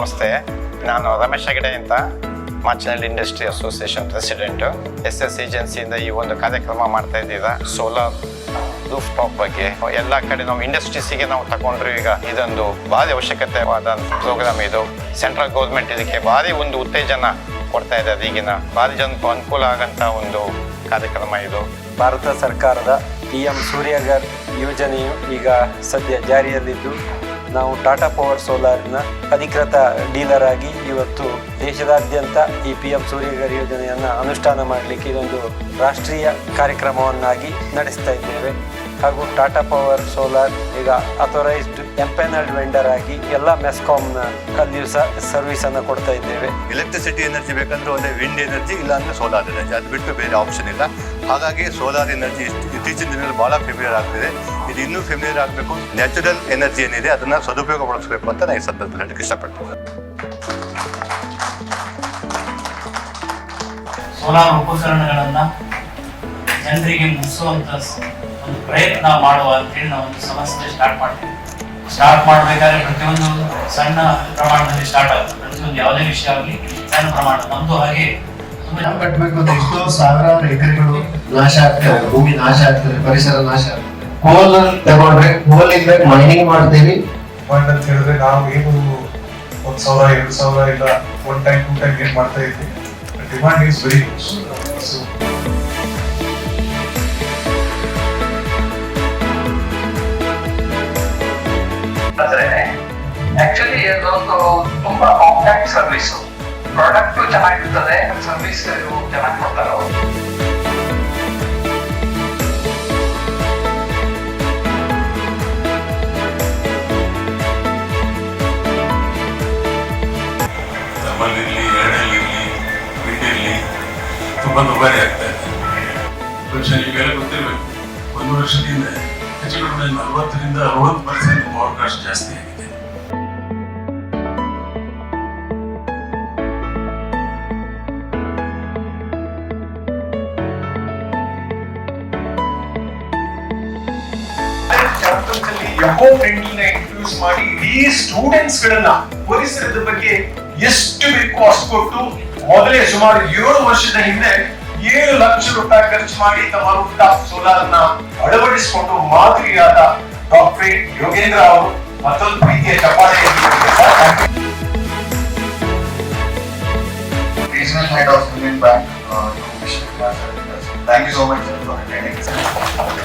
ನಮಸ್ತೆ. ನಾನು ರಮೇಶ್ ಹೆಗಡೆ ಅಂತ, Machanahalli industry association president. SS ಏಜೆನ್ಸಿಯಿಂದ ಈ ಒಂದು ಕಾರ್ಯಕ್ರಮ ಮಾಡ್ತಾ ಇದ್ದೀರಾ. ಸೋಲಾರ್ ರೂಫ್ ಟಾಪ್ ಬಗ್ಗೆ ಎಲ್ಲ ಕಡೆ ನಾವು ಇಂಡಸ್ಟ್ರೀಸಿಗೆ ನಾವು ತಗೊಂಡ್ರು. ಈಗ ಇದೊಂದು ಭಾರಿ ಅವಶ್ಯಕತೆವಾದ ಪ್ರೋಗ್ರಾಮ್ ಇದು. ಸೆಂಟ್ರಲ್ ಗೌರ್ಮೆಂಟ್ ಇದಕ್ಕೆ ಭಾರಿ ಒಂದು ಉತ್ತೇಜನ ಕೊಡ್ತಾ ಇದ್ದಾರೆ. ಈಗಿನ ಭಾರಿ ಜನಕ್ಕೂ ಅನುಕೂಲ ಆಗಂತ ಒಂದು ಕಾರ್ಯಕ್ರಮ ಇದು. ಭಾರತ ಸರ್ಕಾರದ PM ಸೂರ್ಯಘರ್ ಯೋಜನೆಯು ಈಗ ಸದ್ಯ ಜಾರಿಯಲ್ಲಿದ್ದು, ನಾವು ಟಾಟಾ ಪವರ್ ಸೋಲಾರ್ನ ಅಧಿಕೃತ ಡೀಲರ್ ಆಗಿ ಇವತ್ತು ದೇಶದಾದ್ಯಂತ ಈ PM ಸೂರ್ಯಘರ್ ಯೋಜನೆಯನ್ನು ಅನುಷ್ಠಾನ ಮಾಡಲಿಕ್ಕೆ ಇದೊಂದು ರಾಷ್ಟ್ರೀಯ ಕಾರ್ಯಕ್ರಮವನ್ನಾಗಿ ನಡೆಸ್ತಾ ಇದ್ದೇವೆ. ಹಾಗೂ ಟಾಟಾ ಪವರ್ ಸೋಲಾರ್ ಈಗ ಅಥರೈಸ್ಡ್ ಎಂಪೆನಲ್ಡ್ ವೆಂಡರ್ ಆಗಿ ಎಲ್ಲ ಮೆಸ್ಕಾಮ್ನ ಅಲ್ಲಿಯೂ ಸಹ ಸರ್ವಿಸನ್ನು ಕೊಡ್ತಾ ಇದ್ದೇವೆ. ಎಲೆಕ್ಟ್ರಿಸಿಟಿ ಎನರ್ಜಿ ಬೇಕಂದ್ರೆ ಒಂದೇ ವಿಂಡ್ ಎನರ್ಜಿ, ಇಲ್ಲ ಅಂದರೆ ಸೋಲಾರ್ ಎನರ್ಜಿ, ಅದು ಬಿಟ್ಟು ಬೇರೆ ಆಪ್ಷನ್ ಇಲ್ಲ. ಹಾಗಾಗಿ ಸೋಲಾರ್ ಎನರ್ಜಿ ಇತ್ತೀಚಿನ ದಿನಗಳಲ್ಲಿ ಭಾಳ ಫೆಮಿಲಿಯರ್ ಆಗ್ತಿದೆ. ಇದು ಇನ್ನೂ ಫೆಮಿಲಿಯರ್ ಆಗಬೇಕು. ನ್ಯಾಚುರಲ್ ಎನರ್ಜಿ ಏನಿದೆ ಅದನ್ನು ಸದುಪಯೋಗ ಪಡಿಸಬೇಕು ಅಂತ ನಾನು ಈ ಸಂದರ್ಭದಲ್ಲಿ ಹೇಳಕ್ಕೆ ಇಷ್ಟಪಡ್ತೀನಿ. ಸೋಲಾರ್ ಉಪಕರಣಗಳನ್ನು ಜನರಿಗೆ ಮುಗಿಸುವಂತ ಒಂದು ಪ್ರಯತ್ನ ಮಾಡುವ ಅಂತೇಳಿ ನಾವು ಒಂದು ಸಂಸ್ಥೆ ಸ್ಟಾರ್ಟ್ ಮಾಡಬೇಕಾದ್ರೆ ಪ್ರತಿಯೊಂದು ಸಣ್ಣ ಪ್ರಮಾಣದಲ್ಲಿ ಸ್ಟಾರ್ಟ್ ಆಗುತ್ತೆ. ಪ್ರತಿಯೊಂದು ಯಾವುದೇ ವಿಷಯ ಆಗಲಿ ಸಣ್ಣ ಪ್ರಮಾಣ ಒಂದು ಹಾಗೆ ಕಟ್ಟಬೇಕು ಅಂತ ಎಷ್ಟೋ ಸಾವಿರಾರು ಎಕರೆಗಳು ನಾಶ ಆಗ್ತವೆ, ಭೂಮಿ ನಾಶ ಆಗ್ತದೆ, ಪರಿಸರ ನಾಶ ಆಗ್ತದೆ. ಕೋಲ್ ತಗೊಂಡ್ರೆ ಕೋಲಿಂದ ಮೈನಿಂಗ್ ಮಾಡ್ತೀವಿ. ಫಂಡ್ ಅಂತ ಹೇಳಿದ್ರೆ ನಾವು ಏನು 1,000 2,000 ಇಲ್ಲ 1 ಟೈಮ್ 2 ಟೈಮ್ ಏನ್ ಮಾಡ್ತಾ ಇದ್ವಿ. ಡಿಮಾಂಡ್ ಈಸ್ ವೆರಿ ಆಕ್ಚುಲಿ ಇದೊಂದು ತುಂಬಾ ಕಾಂಪ್ಯಾಕ್ಟ್ ಸರ್ವಿಸ್. ಪ್ರಾಡಕ್ಟ್ ಚೆನ್ನಾಗಿರ್ತದೆ, ಸರ್ವಿಸ್ ಚೆನ್ನಾಗಿ ಕೊಡ್ತಾರೆ ಅವರು. ನಮ್ಮಲ್ಲಿರಲಿ, ಎರಡಲ್ಲಿರಲಿ, ವಿಂಡಿರಲಿ ತುಂಬ ದುಬಾರಿ ಆಗ್ತಾ ಇದೆ. ಈಗೆಲ್ಲ ಗೊತ್ತಿರಬೇಕು, 1 ವರ್ಷದಿಂದ ಹೆಚ್ಚು ಕಡಿಮೆ 40% 60% ಪವರ್ ಕಾಸ್ಟ್ ಜಾಸ್ತಿ ಆಗಿದೆ. ಎಕೋ ಫ್ರೆಂಡ್ಲಿನ ಇಂಟ್ರೊಡ್ಯೂಸ್ ಮಾಡಿ ಇಡೀ ಸ್ಟೂಡೆಂಟ್ಸ್ ಗಳನ್ನ ಪರಿಸರದ ಬಗ್ಗೆ ಎಷ್ಟು ಬೇಕು ಅಷ್ಟು ಕೊಟ್ಟು ಮೊದಲೇ ಸುಮಾರು 7 ವರ್ಷದ ಹಿಂದೆ 7 ಲಕ್ಷ ರೂಪಾಯಿ ಖರ್ಚು ಮಾಡಿ ತಮ್ಮ ರೂಫ್ಟಾಪ್ ಸೋಲಾರ್ ಅನ್ನ ಅಳವಡಿಸಿಕೊಂಡು ಮಾದರಿಯಾದ ಡಾಕ್ಟರ್ ಯೋಗೇಂದ್ರ ಅವರು ಮತ್ತೊಂದು ಪ್ರೀತಿಯ ಚಪ್ಪಾಳೆ. Regional Head of Union Bank, Thank you so much for attending.